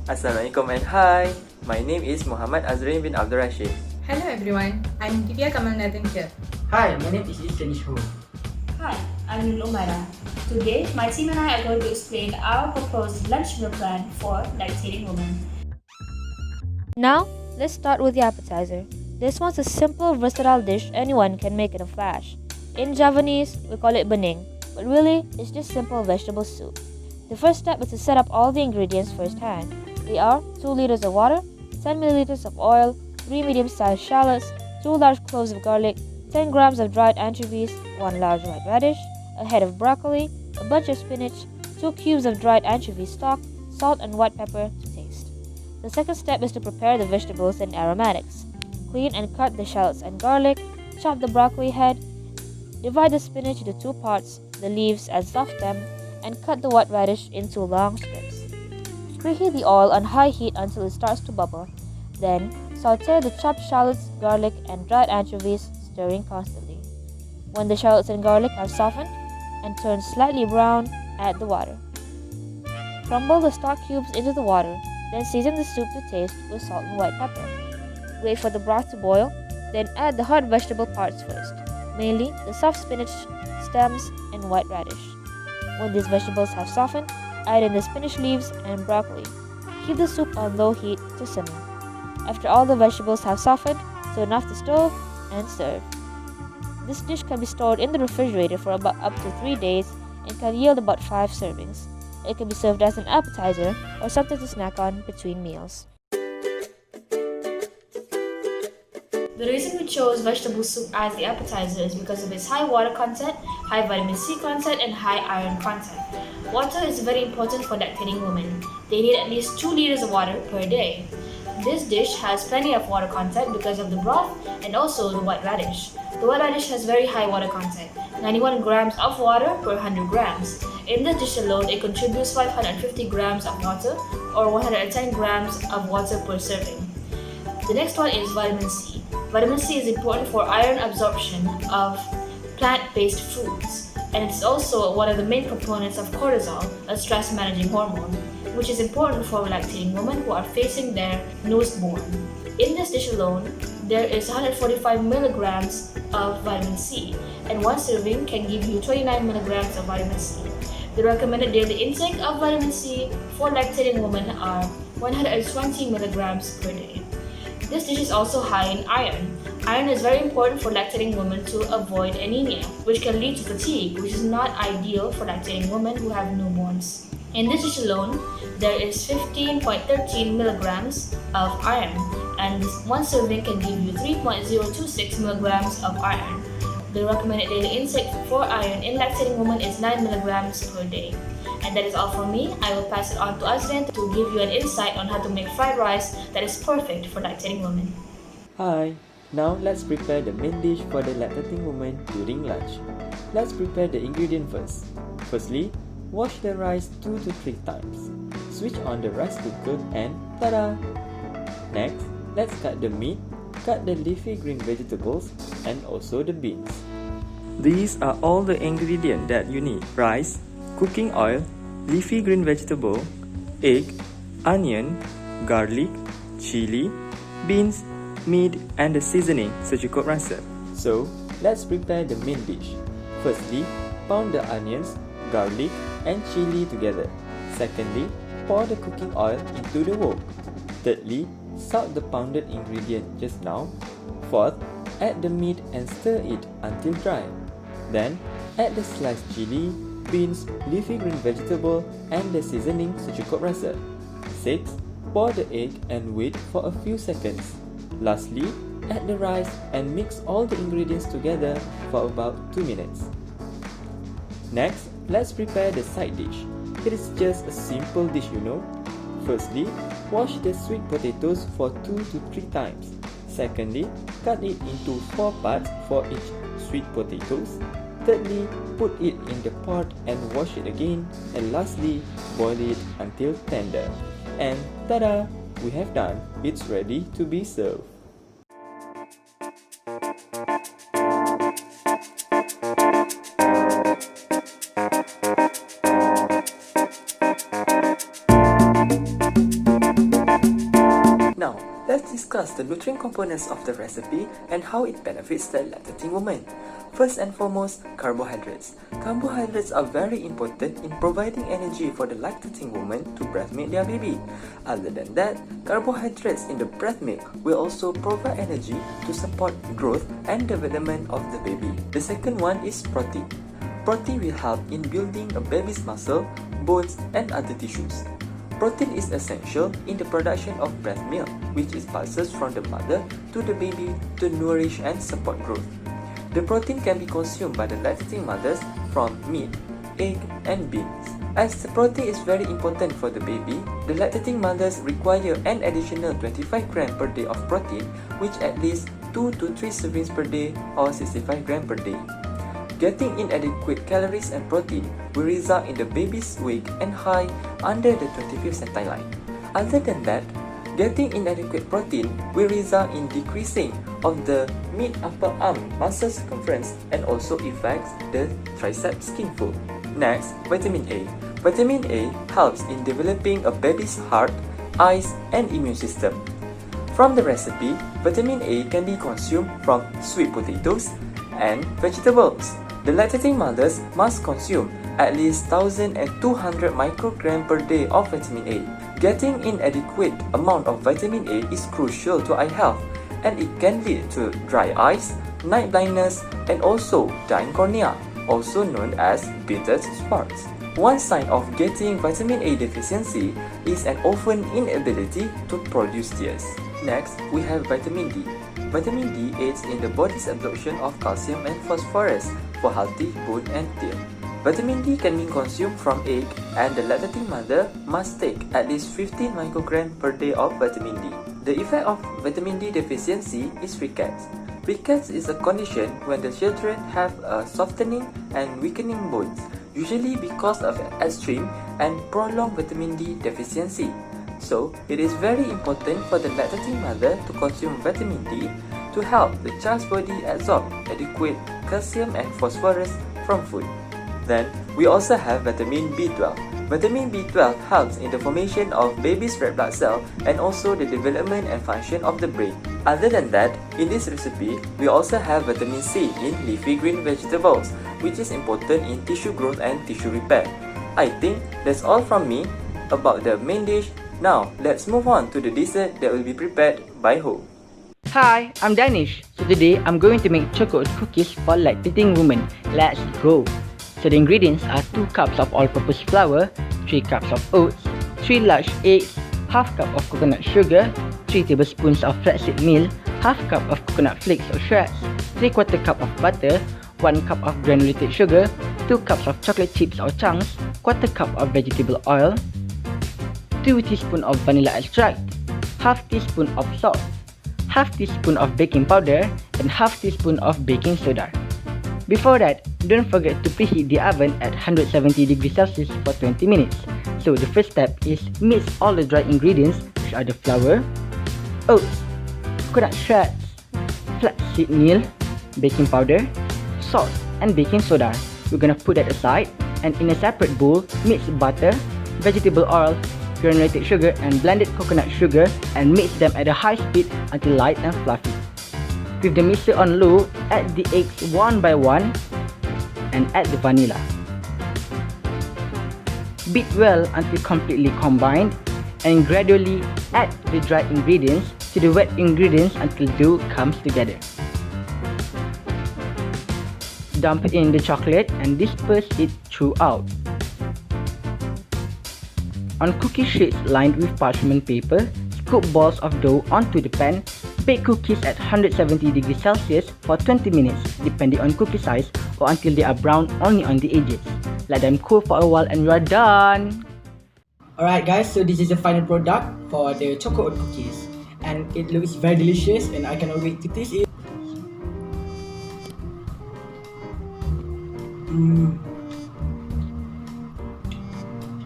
Assalamualaikum and hi. My name is Muhammad Azrin bin Abdul Rashid. Hello everyone, I'm Divya Kamalnathan here. Hi, my name is Iskanish Ho. Hi, I'm Nul Umaira. Today, my team and I are going to explain our proposed lunch meal plan for lactating women. Now, let's start with the appetizer. This one's a simple, versatile dish anyone can make in a flash. In Javanese, we call it bening, but really, it's just simple vegetable soup. The first step is to set up all the ingredients firsthand. They are 2 liters of water, 10 milliliters of oil, 3 medium-sized shallots, 2 large cloves of garlic, 10 grams of dried anchovies, 1 large white radish, a head of broccoli, a bunch of spinach, 2 cubes of dried anchovy stock, salt and white pepper to taste. The second step is to prepare the vegetables and aromatics. Clean and cut the shallots and garlic, chop the broccoli head, divide the spinach into 2 parts, the leaves and soft stem, and cut the white radish into long strips. Preheat the oil on high heat until it starts to bubble. Then, saute the chopped shallots, garlic, and dried anchovies, stirring constantly. When the shallots and garlic have softened and turned slightly brown, add the water. Crumble the stock cubes into the water, then season the soup to taste with salt and white pepper. Wait for the broth to boil, then add the hard vegetable parts first, mainly the soft spinach, stems, and white radish. When these vegetables have softened, add in the spinach leaves and broccoli. Keep the soup on low heat to simmer. After all the vegetables have softened, turn off the stove and serve. This dish can be stored in the refrigerator for about up to 3 days and can yield about 5 servings. It can be served as an appetizer or something to snack on between meals. The reason we chose vegetable soup as the appetizer is because of its high water content, high vitamin C content, and high iron content. Water is very important for lactating women. They need at least 2 liters of water per day. This dish has plenty of water content because of the broth and also the white radish. The white radish has very high water content, 91 grams of water per 100 grams. In this dish alone, it contributes 550 grams of water or 110 grams of water per serving. The next one is vitamin C. Vitamin C is important for iron absorption of plant-based foods, and it's also one of the main components of cortisol, a stress-managing hormone, which is important for lactating women who are facing their newborn. In this dish alone, there is 145 milligrams of vitamin C, and one serving can give you 29 milligrams of vitamin C. The recommended daily intake of vitamin C for lactating women are 120 milligrams per day. This dish is also high in iron. Iron is very important for lactating women to avoid anemia, which can lead to fatigue, which is not ideal for lactating women who have newborns. In this dish alone, there is 15.13 milligrams of iron, and one serving can give you 3.026 milligrams of iron. The recommended daily intake for iron in lactating women is 9 milligrams per day. And that is all from me. I will pass it on to Azrin to give you an insight on how to make fried rice that is perfect for lactating women. Hi. Now let's prepare the main dish for the lactating woman during lunch. Let's prepare the ingredient first. Firstly, wash the rice 2 to 3 times. Switch on the rice cooker and ta-da! Next, let's cut the meat, cut the leafy green vegetables, and also the beans. These are all the ingredients that you need: rice, cooking oil, leafy green vegetable, egg, onion, garlic, chili, beans, meat, and the seasoning secukup rasa. So, let's prepare the main dish. Firstly, pound the onions, garlic, and chili together. Secondly, pour the cooking oil into the wok. Thirdly, salt the pounded ingredient just now. Fourth, add the meat and stir it until dry. Then, add the sliced chili, beans, leafy green vegetable, and the seasoning secukup rasa. 6. Pour the egg and wait for a few seconds. Lastly, add the rice and mix all the ingredients together for about 2 minutes. Next, let's prepare the side dish. It is just a simple dish, you know. Firstly, wash the sweet potatoes for 2 to 3 times. Secondly, cut it into 4 parts for each sweet potatoes. Thirdly, put it in the pot and wash it again. And lastly, boil it until tender. And ta-da! We have done. It's ready to be served. discuss the nutrient components of the recipe and how it benefits the lactating woman. First and foremost, carbohydrates. Carbohydrates are very important in providing energy for the lactating woman to breastfeed their baby. Other than that, carbohydrates in the breast milk will also provide energy to support growth and development of the baby. The second one is protein. Protein will help in building a baby's muscle, bones, and other tissues. Protein is essential in the production of breast milk, which is passes from the mother to the baby to nourish and support growth. The protein can be consumed by the lactating mothers from meat, egg, and beans. As the protein is very important for the baby, the lactating mothers require an additional 25 grams per day of protein, which at least 2 to 3 servings per day or 65 grams per day. Getting inadequate calories and protein will result in the baby's weight and height under the 25th centile line. Other than that, getting inadequate protein will result in decreasing of the mid upper arm muscle circumference and also affects the tricep skin fold. Next, vitamin A. Vitamin A helps in developing a baby's heart, eyes, and immune system. From the recipe, vitamin A can be consumed from sweet potatoes and vegetables. The lactating mothers must consume at least 1,200 micrograms per day of vitamin A. Getting inadequate amount of vitamin A is crucial to eye health, and it can lead to dry eyes, night blindness, and also dying cornea, also known as bitter spots. One sign of getting vitamin A deficiency is an often inability to produce tears. Next, we have vitamin D. Vitamin D aids in the body's absorption of calcium and phosphorus for healthy bone and teeth. Vitamin D can be consumed from egg, and the lactating mother must take at least 15 micrograms per day of vitamin D. The effect of vitamin D deficiency is rickets. Rickets is a condition when the children have a softening and weakening bones, usually because of extreme and prolonged vitamin D deficiency. So, it is very important for the lactating mother to consume vitamin D to help the child's body absorb adequate calcium and phosphorus from food. Then, we also have vitamin B12. Vitamin B12 helps in the formation of baby's red blood cell and also the development and function of the brain. Other than that, in this recipe, we also have vitamin C in leafy green vegetables, which is important in tissue growth and tissue repair. I think that's all from me about the main dish. Now, let's move on to the dessert that will be prepared by Ho. Hi, I'm Danish. So today I'm going to make chocolate cookies for lactating women. Let's go! So the ingredients are 2 cups of all-purpose flour, 3 cups of oats, 3 large eggs, half cup of coconut sugar, 3 tablespoons of flaxseed meal, half cup of coconut flakes or shreds, 3/4 cup of butter, 1 cup of granulated sugar, 2 cups of chocolate chips or chunks, 1/4 cup of vegetable oil, 2 teaspoons of vanilla extract, half teaspoon of salt, half teaspoon of baking powder, and half teaspoon of baking soda. Before that, don't forget to preheat the oven at 170 degrees Celsius for 20 minutes. So the first step is mix all the dry ingredients, which are the flour, oats, coconut shreds, flaxseed meal, baking powder, salt, and baking soda. We're gonna put that aside, and in a separate bowl, mix butter, vegetable oil, granulated sugar, and blended coconut sugar, and mix them at a high speed until light and fluffy. With the mixer on low, add the eggs one by one and add the vanilla. Beat well until completely combined, and gradually add the dry ingredients to the wet ingredients until dough comes together. Dump in the chocolate and disperse it throughout. On cookie sheets lined with parchment paper, scoop balls of dough onto the pan. Bake cookies at 170 degrees Celsius for 20 minutes, depending on cookie size, or until they are brown only on the edges. Let them cool for a while and you are done! Alright guys, so this is the final product for the chocolate cookies. And it looks very delicious and I cannot wait to taste it.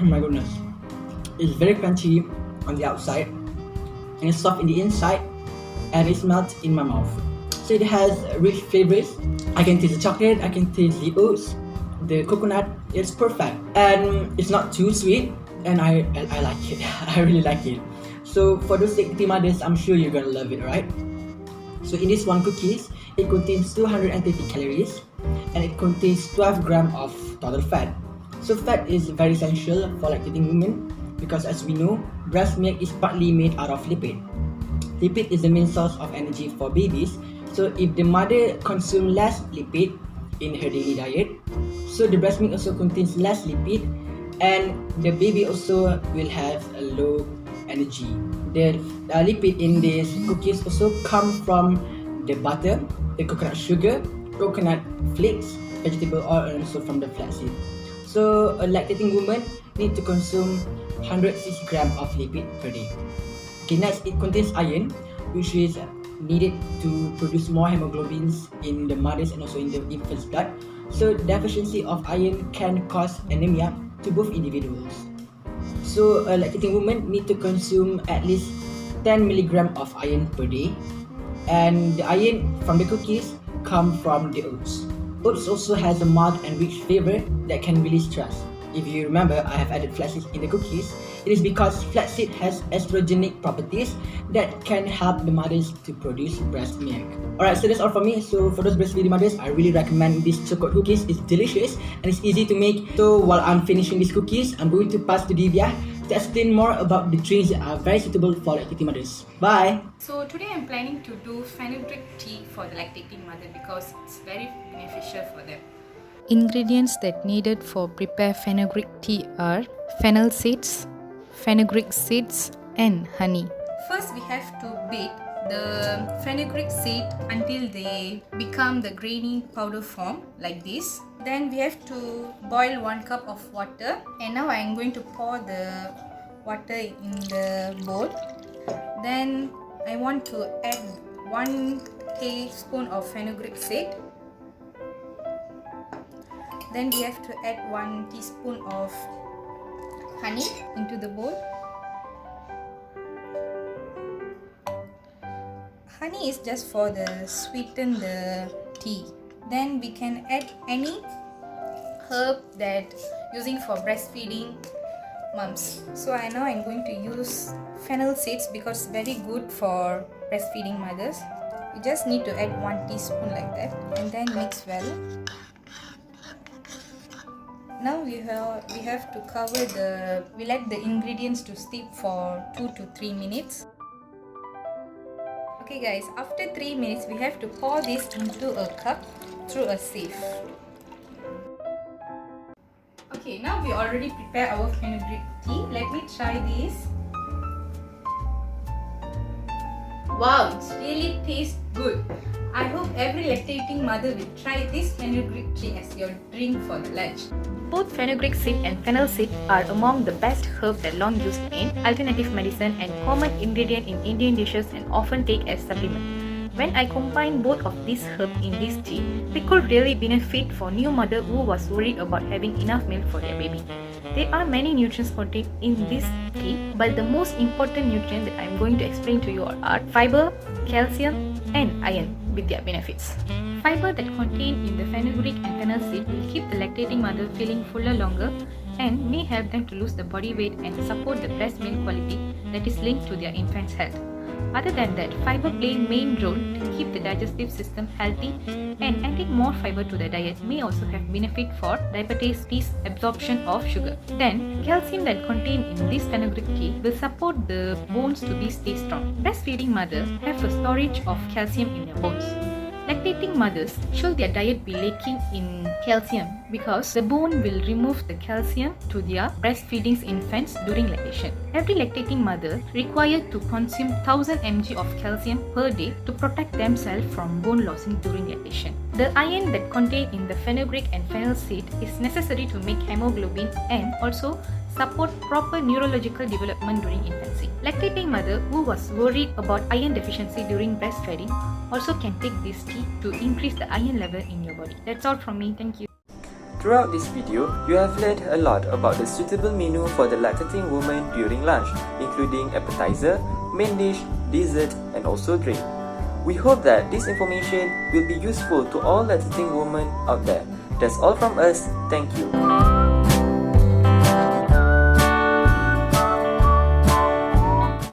Oh my goodness. It's very crunchy on the outside and it's soft in the inside, and it melts in my mouth. So it has rich flavors. I can taste the chocolate, I can taste the oats, the coconut. It's perfect, and it's not too sweet, and I like it. I really like it. So for those lactating mothers, I'm sure you're gonna love it, right? So in this one cookies, it contains 230 calories and it contains 12 grams of total fat. So fat is very essential for lactating women because as we know, breast milk is partly made out of lipid. Lipid is the main source of energy for babies. So if the mother consumes less lipid in her daily diet, so the breast milk also contains less lipid and the baby also will have a low energy. The lipid in these cookies also come from the butter, the coconut sugar, coconut flakes, vegetable oil, and also from the flaxseed. So a lactating woman need to consume 160 grams of lipid per day. Okay, next it contains iron, which is needed to produce more hemoglobins in the mothers and also in the infant's blood. So deficiency of iron can cause anemia to both individuals. So a lactating woman need to consume at least 10 mg of iron per day, and the iron from the cookies come from the oats. Oats also has a mild and rich flavor that can release stress. If you remember, I have added flaxseed in the cookies. It is because flaxseed has estrogenic properties that can help the mothers to produce breast milk. Alright, so that's all for me. So for those breastfeeding mothers, I really recommend this chocolate cookies. It's delicious and it's easy to make. So while I'm finishing these cookies, I'm going to pass to Divya to explain more about the drinks that are very suitable for lactating mothers. Bye! So today I'm planning to do fenugreek tea for the lactating mother because it's very beneficial for them. Ingredients that needed for prepare fenugreek tea are fennel seeds, fenugreek seeds and honey. First we have to beat the fenugreek seed until they become the grainy powder form like this. Then we have to boil 1 cup of water, and now I am going to pour the water in the bowl. Then I want to add 1 teaspoon of fenugreek seed. Then we have to add 1 teaspoon of honey into the bowl. Honey is just for the sweeten the tea. Then we can add any herb that using for breastfeeding moms. So now I'm going to use fennel seeds because it's very good for breastfeeding mothers. You just need to add 1 teaspoon like that and then mix well. Now we have to cover we let the ingredients to steep for 2 to 3 minutes. Okay guys, after 3 minutes we have to pour this into a cup through a sieve. Okay, now we already prepared our fenugreek tea. Let me try this. Wow, it really tastes good. I hope every lactating mother will try this fenugreek tea as your drink for the lunch. Both fenugreek seed and fennel seed are among the best herbs that long used in alternative medicine and common ingredient in Indian dishes and often take as supplement. When I combine both of these herbs in this tea, they could really benefit for new mother who was worried about having enough milk for their baby. There are many nutrients contained in this tea, but the most important nutrients that I am going to explain to you are fiber, calcium and iron with their benefits. Fiber that contained in the fenugreek and fennel seed will keep the lactating mother feeling fuller longer and may help them to lose the body weight and support the breast milk quality that is linked to their infant's health. Other than that, fiber play a main role to keep the digestive system healthy, and adding more fiber to the diet may also have benefit for diabetes absorption of sugar. Then, calcium that contained in this fenugreek tea will support the bones to stay strong. Breastfeeding mothers have a storage of calcium in their bones. Lactating mothers should their diet be lacking in calcium because the bone will remove the calcium to their breastfeeding infants during lactation. Every lactating mother required to consume 1000 mg of calcium per day to protect themselves from bone losing during lactation. The iron that contained in the fenugreek and fennel seed is necessary to make hemoglobin and also support proper neurological development during infancy. Lactating mother who was worried about iron deficiency during breastfeeding also can take this tea to increase the iron level in your body. That's all from me. Thank you. Throughout this video, you have learned a lot about the suitable menu for the lactating woman during lunch, including appetizer, main dish, dessert, and also drink. We hope that this information will be useful to all lactating women out there. That's all from us. Thank you.